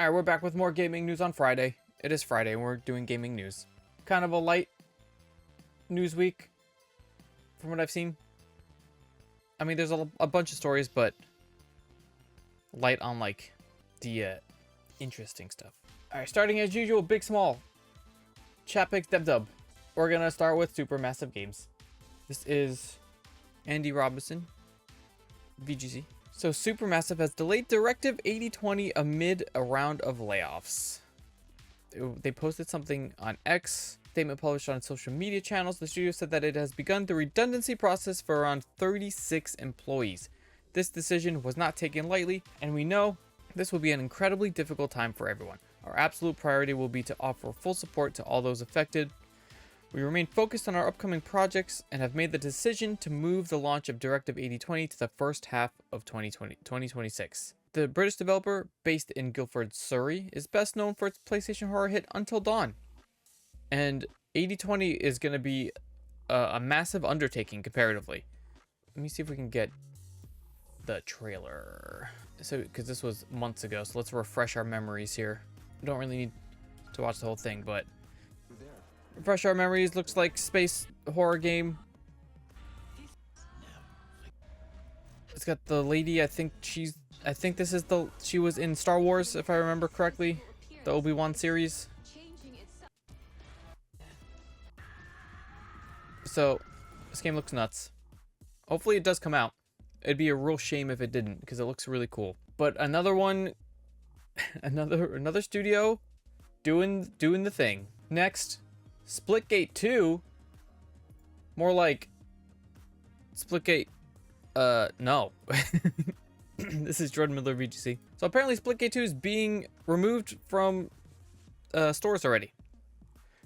Alright, we're back with more gaming news on Friday. It is Friday and we're doing gaming news. Kind of a light news week from what I've seen. I mean, there's a bunch of stories, but light on like the interesting stuff. Alright, starting as usual, big small. Chat picks dev dub. We're gonna start with Supermassive Games. This is Andy Robinson, VGC. So Supermassive has delayed Directive 8020 amid a round of layoffs. They posted something on X, statement published on social media channels. The studio said that it has begun the redundancy process for around 36 employees. This decision was not taken lightly, and we know this will be an incredibly difficult time for everyone. Our absolute priority will be to offer full support to all those affected. We remain focused on our upcoming projects and have made the decision to move the launch of Directive 8020 to the first half of 2026. The British developer, based in Guildford, Surrey, is best known for its PlayStation horror hit Until Dawn. And 8020 is going to be a massive undertaking comparatively. Let me see if we can get the trailer. So, because this was months ago, so let's refresh our memories here. We don't really need to watch the whole thing, but refresh our memories. Looks like space horror game. It's got the lady. I think this is she was in Star Wars, if I remember correctly, the Obi-Wan series. So this game looks nuts. Hopefully it does come out. It'd be a real shame if it didn't, because it looks really cool. But another one, another studio doing the thing. Next, Splitgate 2. More like Splitgate, no. This is Jordan Miller, VGC. So apparently Splitgate 2 is being removed from stores already.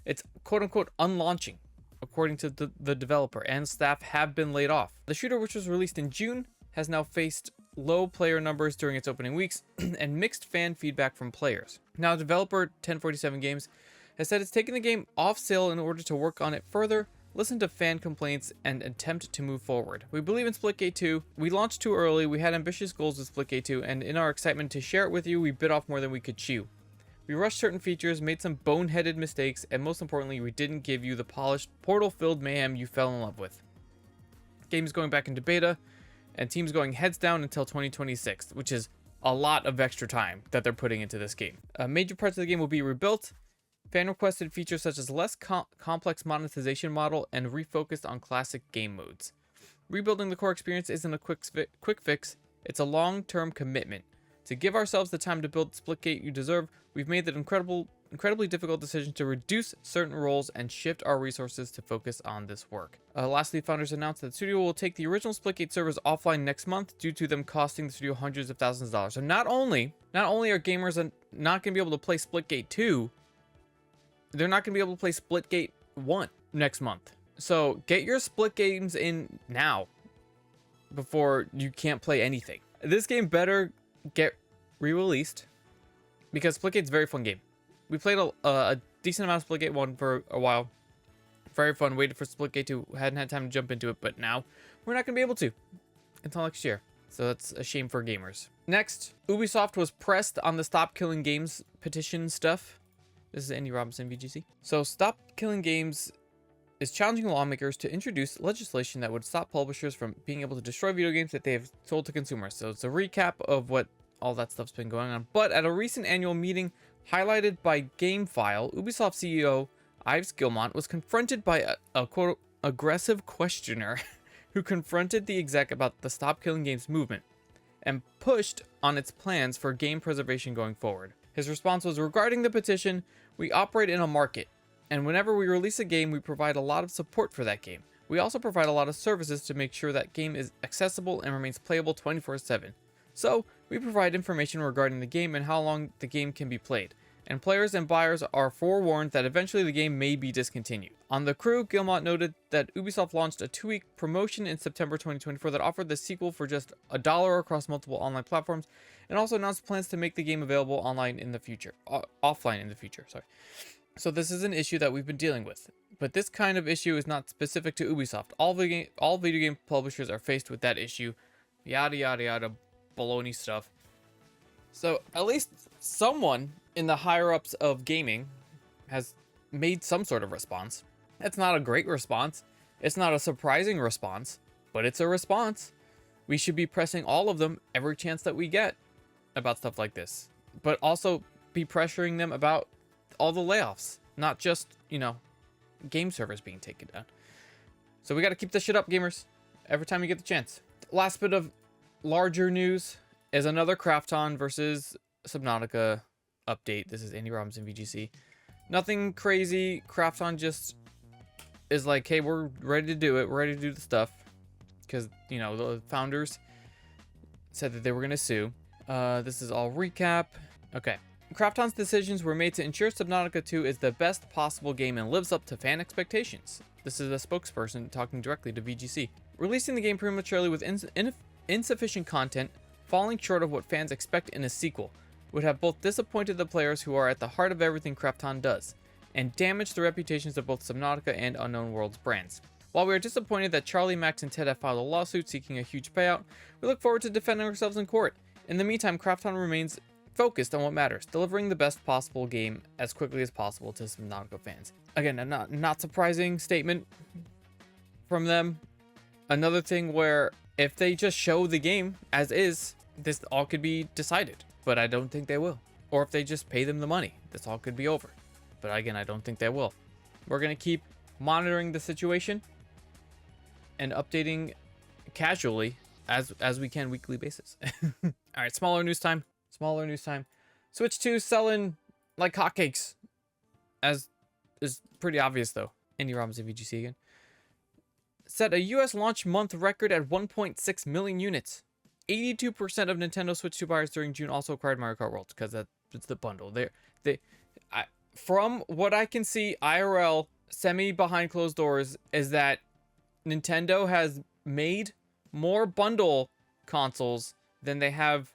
It's quote-unquote unlaunching, according to the developer, and staff have been laid off. The shooter, which was released in June, has now faced low player numbers during its opening weeks and mixed fan feedback from players. Now, developer 1047 Games has said it's taken the game off sale in order to work on it further, listen to fan complaints, and attempt to move forward. We believe in Splitgate 2. We launched too early, we had ambitious goals with Splitgate 2, and in our excitement to share it with you, we bit off more than we could chew. We rushed certain features, made some boneheaded mistakes, and most importantly, we didn't give you the polished, portal-filled mayhem you fell in love with. Game is going back into beta, and teams going heads down until 2026, which is a lot of extra time that they're putting into this game. Major parts of the game will be rebuilt, fan-requested features such as less complex monetization model, and refocused on classic game modes. Rebuilding the core experience isn't a quick fix, it's a long-term commitment. To give ourselves the time to build Splitgate you deserve, we've made the incredibly difficult decision to reduce certain roles and shift our resources to focus on this work. Lastly, founders announced that the studio will take the original Splitgate servers offline next month due to them costing the studio hundreds of thousands of dollars. So not only are gamers not going to be able to play Splitgate 2, they're not going to be able to play Splitgate 1 next month. So get your Split games in now before you can't play anything. This game better get re-released because Splitgate's a very fun game. We played a decent amount of Splitgate 1 for a while. Very fun. Waited for Splitgate 2. Hadn't had time to jump into it, but now we're not going to be able to until next year. So that's a shame for gamers. Next, Ubisoft was pressed on the Stop Killing Games petition stuff. This is Andy Robinson, VGC. So Stop Killing Games is challenging lawmakers to introduce legislation that would stop publishers from being able to destroy video games that they have sold to consumers. So it's a recap of what all that stuff's been going on. But at a recent annual meeting highlighted by GameFile, Ubisoft CEO Yves Guillemot was confronted by a quote aggressive questioner who confronted the exec about the Stop Killing Games movement and pushed on its plans for game preservation going forward. His response was, regarding the petition, we operate in a market, and whenever we release a game, we provide a lot of support for that game. We also provide a lot of services to make sure that game is accessible and remains playable 24/7. So, we provide information regarding the game and how long the game can be played, and players and buyers are forewarned that eventually the game may be discontinued. On the crew, Guillemot noted that Ubisoft launched a 2-week promotion in September 2024 that offered the sequel for just $1 across multiple online platforms, and also announced plans to make the game available online in the future, offline in the future, sorry. So this is an issue that we've been dealing with, but this kind of issue is not specific to Ubisoft. All video game publishers are faced with that issue, yada yada yada, baloney stuff. So at least someone in the higher ups of gaming has made some sort of response. It's not a great response. It's not a surprising response, but it's a response. We should be pressing all of them every chance that we get about stuff like this, but also be pressuring them about all the layoffs, not just, you know, game servers being taken down. So we got to keep this shit up, gamers, every time you get the chance. Last bit of larger news is another Krafton versus Subnautica update. This is Andy Robinson, VGC. Nothing crazy. Krafton just is like, hey, we're ready to do it. We're ready to do the stuff. Because, you know, the founders said that they were going to sue. This is all recap. Okay. Krafton's decisions were made to ensure Subnautica 2 is the best possible game and lives up to fan expectations. This is a spokesperson talking directly to VGC. Releasing the game prematurely with insufficient content, falling short of what fans expect in a sequel, would have both disappointed the players who are at the heart of everything Krafton does, and damaged the reputations of both Subnautica and Unknown Worlds brands. While we are disappointed that Charlie, Max, and Ted have filed a lawsuit seeking a huge payout, we look forward to defending ourselves in court. In the meantime, Krafton remains focused on what matters, delivering the best possible game as quickly as possible to Subnautica fans. Again, a not surprising statement from them. Another thing where if they just show the game as is, this all could be decided, but I don't think they will. Or if they just pay them the money, this all could be over. But again, I don't think they will. We're going to keep monitoring the situation and updating casually as we can weekly basis. All right, smaller news time. Switch 2 selling like hotcakes, as is pretty obvious though. Andy Robinson, VGC again. Set a US launch month record at 1.6 million units. 82% of Nintendo Switch 2 buyers during June also acquired Mario Kart World because that's the bundle. From what I can see, IRL, semi behind closed doors, is that Nintendo has made more bundle consoles than they have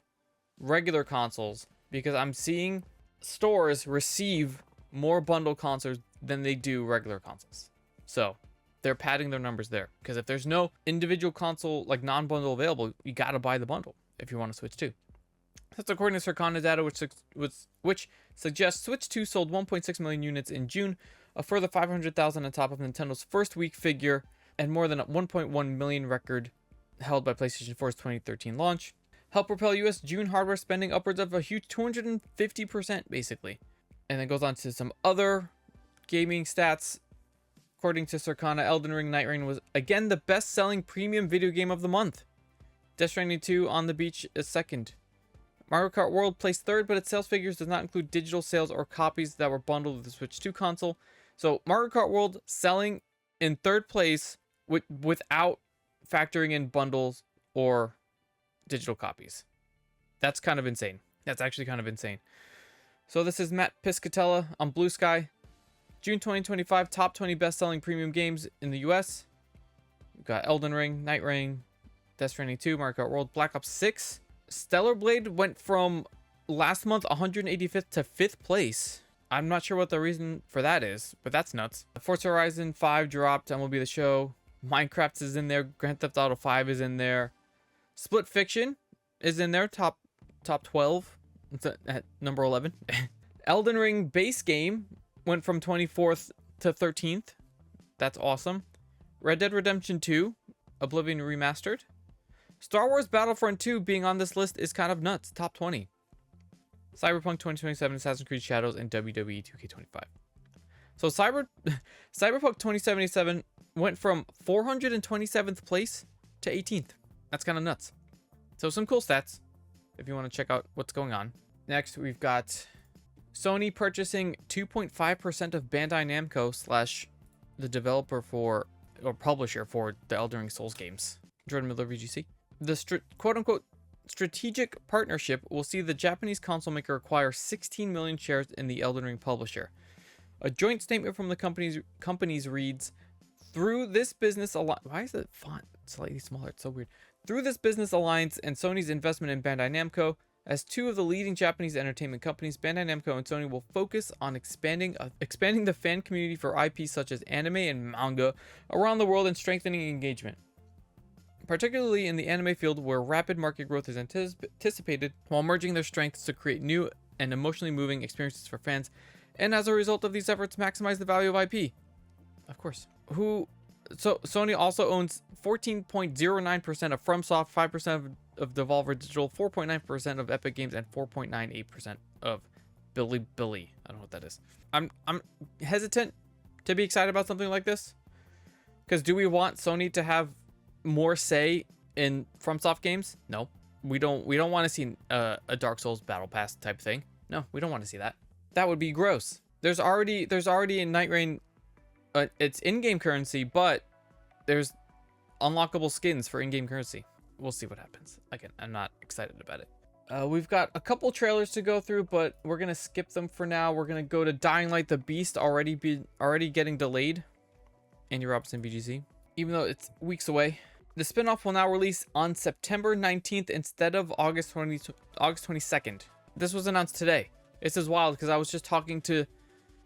regular consoles, because I'm seeing stores receive more bundle consoles than they do regular consoles. So they're padding their numbers there, because if there's no individual console like non-bundle available, you gotta buy the bundle if you want to Switch 2. That's according to Circana data, which suggests Switch 2 sold 1.6 million units in June, a further 500,000 on top of Nintendo's first week figure, and more than a 1.1 million record held by PlayStation 4's 2013 launch. Help propel US June hardware spending upwards of a huge 250%, basically. And then goes on to some other gaming stats. According to Circana, Elden Ring Night Rain was again the best-selling premium video game of the month. Death Stranding 2 On the Beach is second. Mario Kart World placed third, but its sales figures does not include digital sales or copies that were bundled with the Switch 2 console. So Mario Kart World selling in third place without factoring in bundles or digital copies. That's kind of insane. That's actually kind of insane. So this is Matt Piscatella on Blue Sky. June 2025 top 20 best-selling premium games in the US. We've got Elden Ring, Night Rain, Death Stranding 2, Mario Kart World, Black Ops 6. Stellar Blade went from last month 185th to 5th place. I'm not sure what the reason for that is, but that's nuts. Forza Horizon 5 dropped, MLB The Show. Minecraft is in there. Grand Theft Auto 5 is in there. Split Fiction is in there, top 12. It's at number 11. Elden Ring base game went from 24th to 13th. That's awesome. Red Dead Redemption 2, Oblivion Remastered. Star Wars Battlefront 2 being on this list is kind of nuts. Top 20. Cyberpunk 2077, Assassin's Creed Shadows, and WWE 2K25. So Cyberpunk 2077 went from 427th place to 18th. That's kind of nuts. So some cool stats if you want to check out what's going on. Next, we've got Sony purchasing 2.5% of Bandai Namco / the developer for, or publisher for, the Elden Ring Souls games. Jordan Miller, VGC. The quote-unquote strategic partnership will see the Japanese console maker acquire 16 million shares in the Elden Ring publisher. A joint statement from the companies reads, through this business alliance... Why is the font slightly smaller? It's so weird. Through this business alliance and Sony's investment in Bandai Namco, as two of the leading Japanese entertainment companies, Bandai Namco and Sony will focus on expanding the fan community for IPs such as anime and manga around the world and strengthening engagement. particularly in the anime field where rapid market growth is anticipated, while merging their strengths to create new and emotionally moving experiences for fans, and as a result of these efforts, maximize the value of IP. Of course. So Sony also owns 14.09% of FromSoft, 5% of Devolver Digital, 4.9% of Epic Games, and 4.98% of Bilibili. I don't know what that is. I'm hesitant to be excited about something like this, because do we want Sony to have more say in FromSoft games? No, we don't want to see a Dark Souls Battle Pass type thing. No, we don't want to see that. That would be gross. There's already in Night Rain, it's in-game currency, but there's unlockable skins for in-game currency. We'll see what happens. Again, I'm not excited about it. We've got a couple trailers to go through, but we're gonna skip them for now. We're gonna go to Dying Light: The Beast, already getting delayed. Andy Robinson VGC, even though it's weeks away. The spinoff will now release on September 19th instead of August 22nd. This was announced today. This is wild because I was just talking to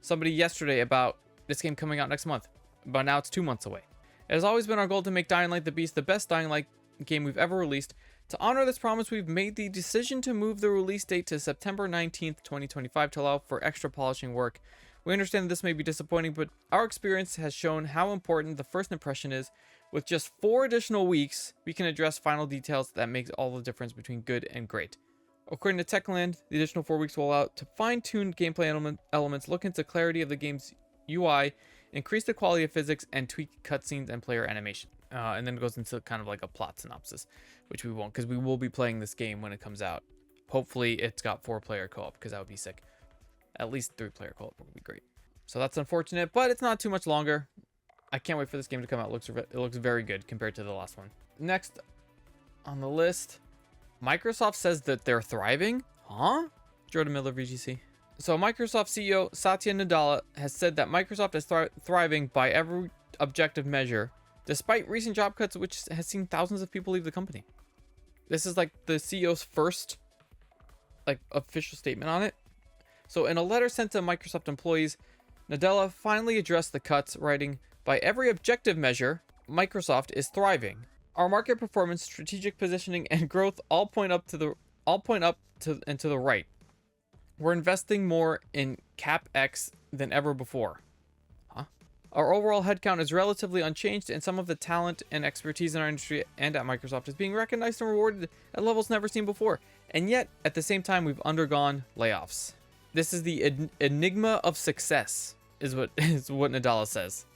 somebody yesterday about this game coming out next month, but now it's 2 months away. It has always been our goal to make Dying Light: The Beast the best Dying Light game we've ever released. To honor this promise, we've made the decision to move the release date to September 19th, 2025 to allow for extra polishing work. We understand that this may be disappointing, but our experience has shown how important the first impression is. With just 4 additional weeks, we can address final details that make all the difference between good and great. According to Techland, the additional 4 weeks will allow to fine-tune gameplay elements, look into clarity of the game's UI, increase the quality of physics, and tweak cutscenes and player animation. And then it goes into kind of like a plot synopsis, which we won't, because we will be playing this game when it comes out. Hopefully it's got 4-player co-op, because that would be sick. At least 3-player co-op would be great. So that's unfortunate, but it's not too much longer. I can't wait for this game to come out. It looks very good compared to the last one. Next on the list, Microsoft says that they're thriving? Huh? Jordan Miller, VGC. So Microsoft CEO Satya Nadella has said that Microsoft is thriving by every objective measure, despite recent job cuts, which has seen thousands of people leave the company. This is like the CEO's first official statement on it. So in a letter sent to Microsoft employees, Nadella finally addressed the cuts, writing, "By every objective measure, Microsoft is thriving. Our market performance, strategic positioning, and growth all point up and to the right. We're investing more in CapEx than ever before." Huh? Our overall headcount is relatively unchanged, and some of the talent and expertise in our industry and at Microsoft is being recognized and rewarded at levels never seen before. And yet, at the same time, we've undergone layoffs. This is the enigma of success, is what Nadella says.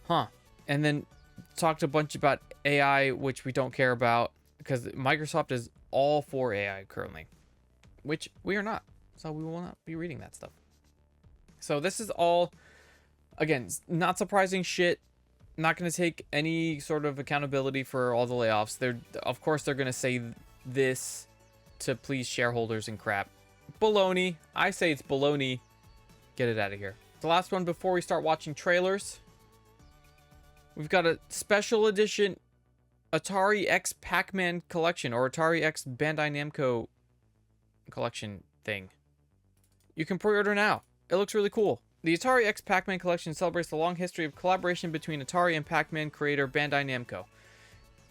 Huh. And then talked a bunch about AI, which we don't care about, because Microsoft is all for AI currently, which we are not. So we will not be reading that stuff. So this is all, again, not surprising shit. Not going to take any sort of accountability for all the layoffs. Of course, they're going to say this to please shareholders and crap. Baloney. I say it's baloney. Get it out of here. The last one before we start watching trailers. We've got a special edition Atari X Pac-Man collection, or Atari X Bandai Namco collection thing. You can pre-order now. It looks really cool. The Atari X Pac-Man collection celebrates the long history of collaboration between Atari and Pac-Man creator Bandai Namco.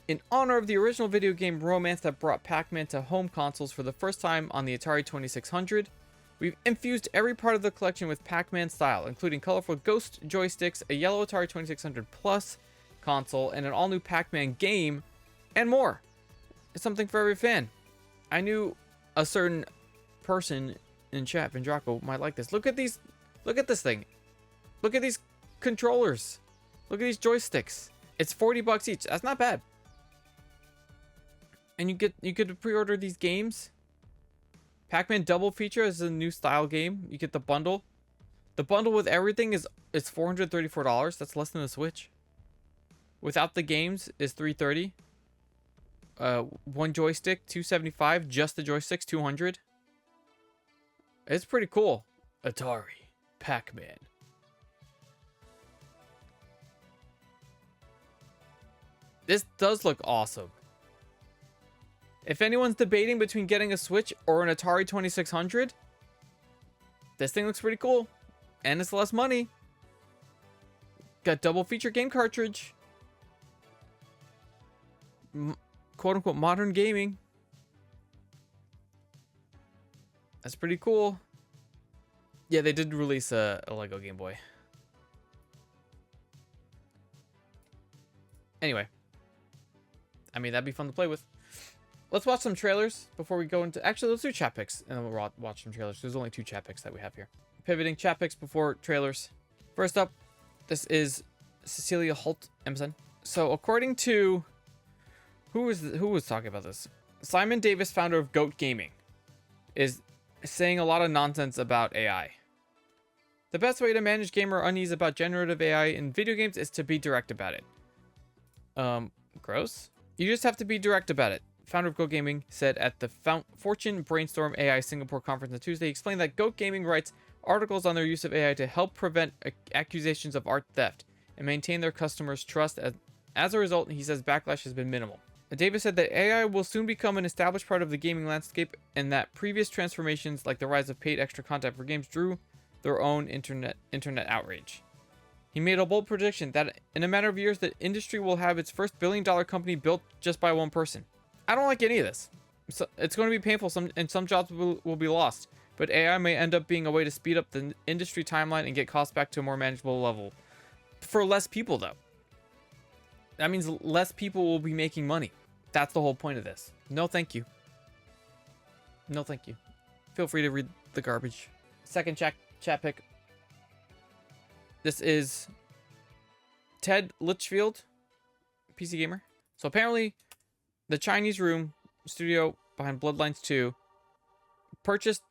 In honor of the original video game romance that brought Pac-Man to home consoles for the first time on the Atari 2600, we've infused every part of the collection with Pac-Man style, including colorful ghost joysticks, a yellow Atari 2600 Plus console, and an all-new Pac-Man game, and more. It's something for every fan. I knew a certain person in chat, Vendraco, might like this. Look at this thing. Look at these controllers. Look at these joysticks. It's $40 each. That's not bad. And you could pre-order these games. Pac-Man Double Feature is a new style game. You get the bundle. The bundle with everything is $434. That's less than the Switch. Without the games is $330. One joystick, $275. Just the joysticks, $200. It's pretty cool. Atari Pac-Man. This does look awesome. If anyone's debating between getting a Switch or an Atari 2600, this thing looks pretty cool. And it's less money. Got double feature game cartridge. quote unquote modern gaming. That's pretty cool. Yeah, they did release a Lego Game Boy. Anyway, I mean, that'd be fun to play with. Let's watch some trailers before we go into... Actually, let's do chat picks, and then we'll watch some trailers. There's only 2 chat picks that we have here. Pivoting chat picks before trailers. First up, this is Cecilia Holt Emerson. So, according to... Who was talking about this? Simon Davis, founder of Goat Gaming, is saying a lot of nonsense about AI. The best way to manage gamer unease about generative AI in video games is to be direct about it. Gross. You just have to be direct about it. Founder of Goat Gaming said at the Fortune Brainstorm AI Singapore conference on Tuesday. He explained that Goat Gaming writes articles on their use of AI to help prevent accusations of art theft and maintain their customers' trust. As a result, he says backlash has been minimal. Davis said that AI will soon become an established part of the gaming landscape and that previous transformations like the rise of paid extra content for games drew their own internet outrage. He made a bold prediction that in a matter of years, the industry will have its first billion-dollar company built just by one person. I don't like any of this. So it's going to be painful, and some jobs will be lost. But AI may end up being a way to speed up the industry timeline and get costs back to a more manageable level. For less people, though. That means less people will be making money. That's the whole point of this. No, thank you. No, thank you. Feel free to read the garbage. Second chat pick. This is Ted Litchfield, PC gamer. So apparently, the Chinese Room studio behind Bloodlines 2 purchased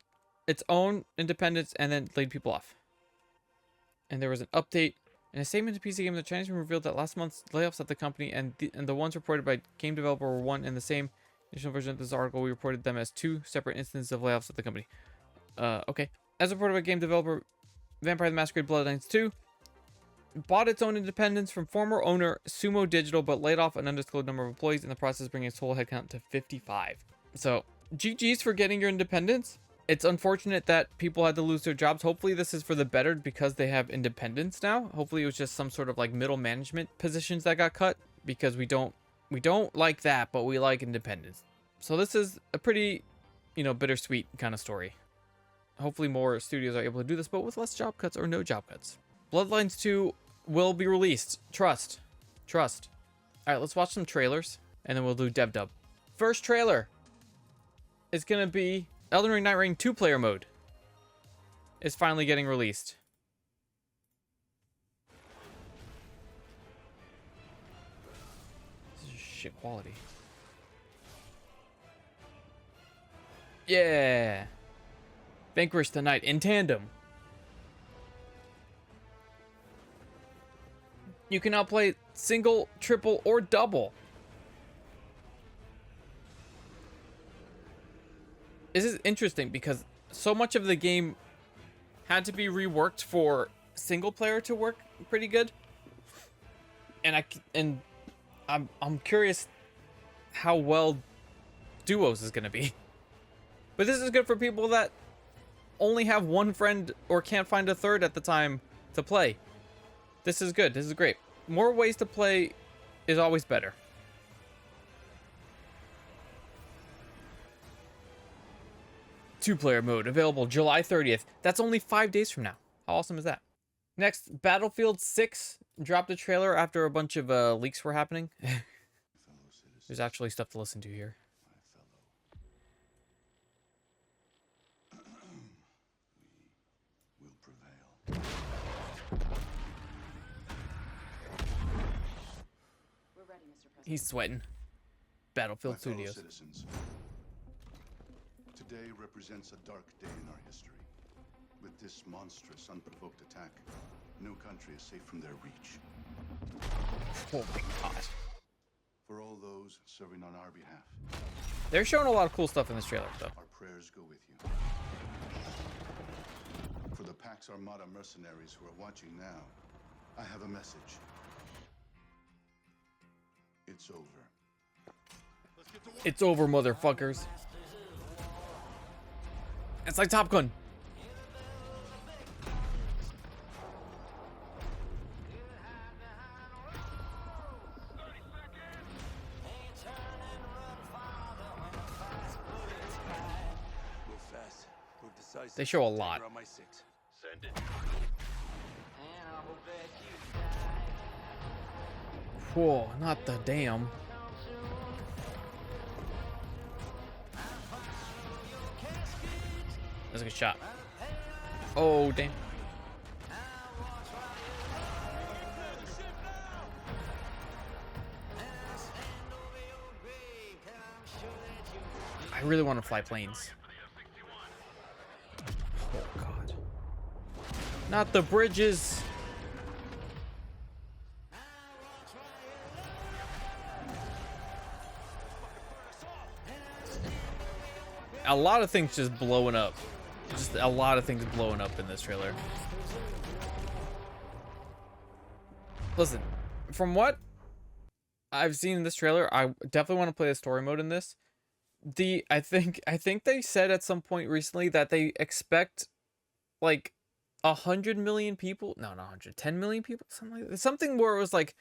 its own independence and then laid people off. And there was an update. In a statement to PC Gamer, the Chinese Room revealed that last month's layoffs at the company and the ones reported by game developer were one and the same. Initial version of this article, we reported them as 2 separate instances of layoffs at the company. Okay. As reported by game developer Vampire the Masquerade Bloodlines 2, bought its own independence from former owner Sumo Digital, but laid off an undisclosed number of employees in the process, bringing its total headcount to 55. So, GG's for getting your independence. It's unfortunate that people had to lose their jobs. Hopefully this is for the better because they have independence now. Hopefully it was just some sort of like middle management positions that got cut, because we don't like that, but we like independence. So this is a pretty, bittersweet kind of story. Hopefully more studios are able to do this, but with less job cuts or no job cuts. Bloodlines 2 will be released. Trust. All right, let's watch some trailers and then we'll do dev dub. First trailer is going to be Elden Ring Night Reign 2-player mode is finally getting released. This is shit quality. Yeah. Vanquish the Night in tandem. You can now play single, triple, or double. This is interesting because so much of the game had to be reworked for single player to work pretty good. And I'm curious how well duos is going to be. But this is good for people that only have one friend or can't find a third at the time to play. This is good. This is great. More ways to play is always better. Two-player mode available July 30th. That's only 5 days from now. How awesome is that? Next, Battlefield 6 dropped a trailer after a bunch of leaks were happening. There's actually stuff to listen to here. We will prevail. We're ready, Mr. President. He's sweating. Battlefield My fellow Studios. citizens, today represents a dark day in our history. With this monstrous, unprovoked attack, no country is safe from their reach. Oh my god. For all those serving on our behalf, They're showing a lot of cool stuff in this trailer, though. our prayers go with you. For the Pax Armada mercenaries who are watching now, I have a message. It's over. It's over, motherfuckers. It's like Top Gun. They show a lot. Send it. Whoa, not the damn. That's a good shot. Oh, damn. I really want to fly planes. Oh, God. Not the bridges. A lot of things just blowing up. Just a lot of things blowing up in this trailer. Listen, from what I've seen in this trailer, I definitely want to play the story mode in this. I think they said at some point recently that they expect like 100 million people. No, not 100. 10 million people. Something like that. Something where it was like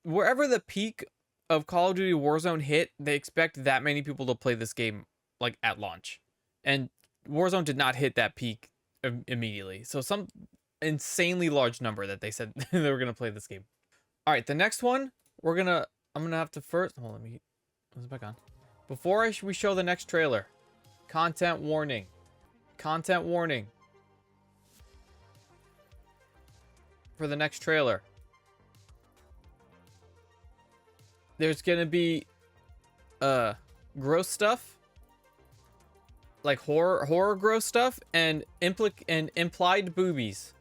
wherever the peak of Call of Duty Warzone hit, they expect that many people to play this game like at launch. And Warzone did not hit that peak immediately. So some insanely large number that they said they were gonna play this game. All right, the next one I'm gonna have to first. Hold on, let me put this back on. Before we show the next trailer, content warning. Content warning. For the next trailer. There's gonna be gross stuff. Like horror gross stuff and implied boobies.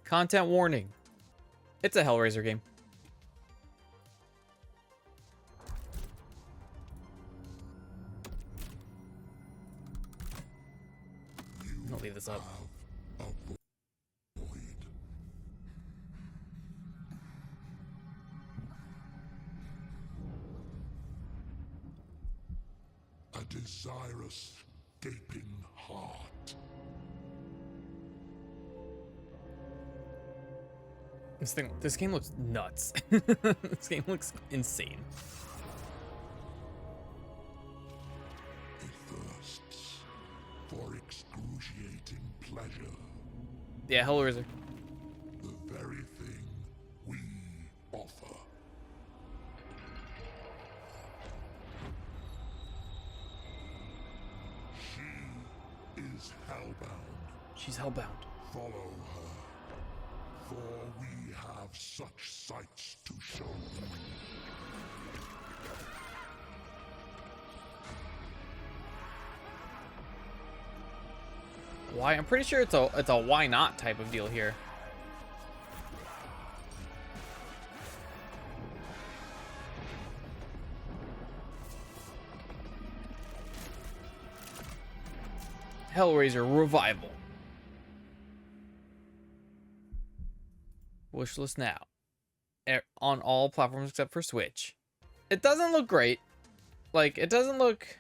Content warning. It's a Hellraiser game. I'll leave this up. A desirous, gaping heart. This game looks nuts. This game looks insane. It thirsts for excruciating pleasure. Yeah, Hellraiser. The very thing we offer. She is hellbound. She's hellbound. Follow her, for we have such sights to show you. Why? I'm pretty sure it's a why not type of deal here. Hellraiser Revival. Wishlist now. On all platforms except for Switch. It doesn't look great. Like, it doesn't look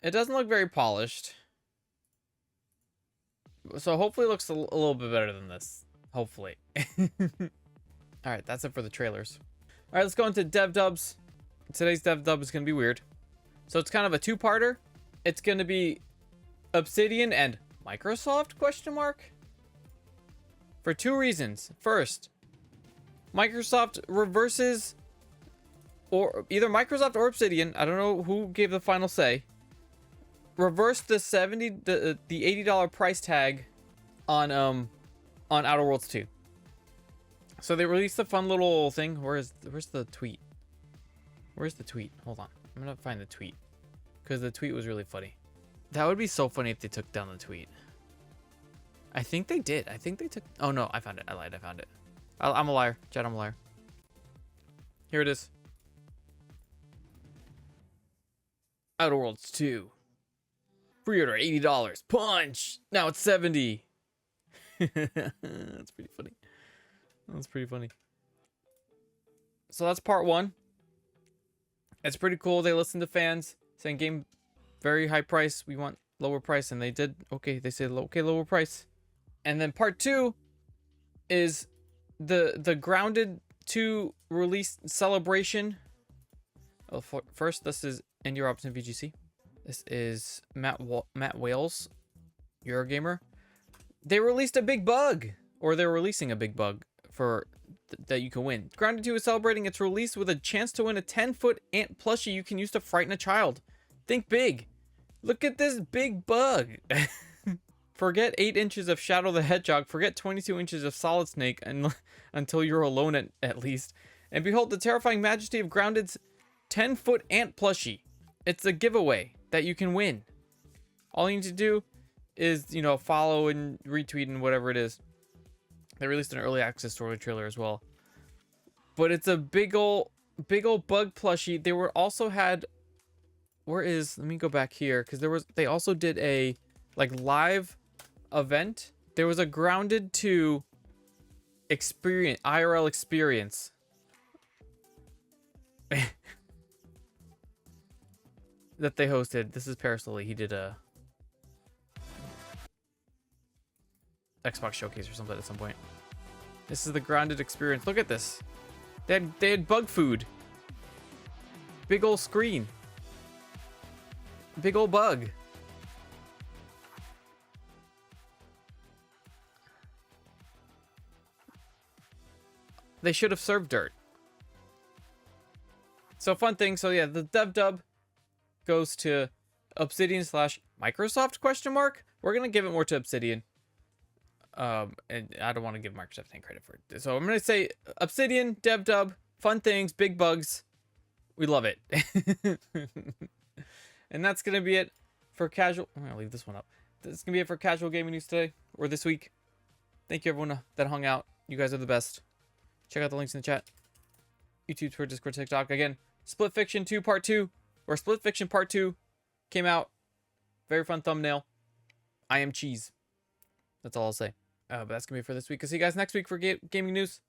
very polished. So hopefully it looks a little bit better than this. Hopefully. Alright, that's it for the trailers. Alright, let's go into dev dubs. Today's dev dub is going to be weird. So it's kind of a two-parter. It's going to be Obsidian and Microsoft, question mark? For two reasons. First, Microsoft reverses, or either Microsoft or Obsidian, I don't know who gave the final say, reversed the $80 price tag on Outer Worlds 2. So they released a fun little thing. Where's the tweet? Where's the tweet? Hold on. I'm gonna find the tweet. Because the tweet was really funny. That would be so funny if they took down the tweet. I think they did. I think they took... Oh, no. I found it. I lied. I found it. I'm a liar. Chad, I'm a liar. Here it is. Outer Worlds 2. Pre-order $80. Punch! Now it's $70. That's pretty funny. That's pretty funny. So that's part one. It's pretty cool. They listened to fans saying game very high price. We want lower price. And they did. Okay. They said, okay, lower price. And then part two is the Grounded 2 release celebration. Oh, first, this is Indie Robinson VGC. This is Matt Wales Eurogamer. They released a big bug, or they're releasing a big bug for that you can win. Grounded 2 is celebrating its release with a chance to win a 10-foot ant plushie you can use to frighten a child. Think big. Look at this big bug. Forget 8 inches of Shadow the Hedgehog. Forget 22 inches of Solid Snake until you're alone at least. And behold the terrifying majesty of Grounded's 10-foot ant plushie. It's a giveaway that you can win. All you need to do is, you know, follow and retweet and whatever it is. They released an early access story trailer as well. But it's a big ol' bug plushie. They were also had, let me go back here, because they also did a like live event. There was a Grounded 2 experience, IRL experience. That they hosted. This is Parasolly. He did a Xbox showcase or something at some point. This is the Grounded experience. Look at this. They had bug food. Big old screen. Big old bug. They should have served dirt. So fun thing. So yeah, the dev dub goes to Obsidian / Microsoft question mark. We're gonna give it more to Obsidian. And I don't want to give Microsoft any credit for it. So I'm gonna say Obsidian dev dub, fun things, big bugs. We love it. And that's gonna be it for casual. I'm gonna leave this one up. That's gonna be it for casual gaming news today or this week. Thank you everyone that hung out. You guys are the best. Check out the links in the chat. YouTube, Twitter, Discord, TikTok. Again, Split Fiction 2 Part 2 or Split Fiction Part 2 came out. Very fun thumbnail. I am cheese. That's all I'll say. But that's gonna be it for this week. I'll see you guys next week for gaming news.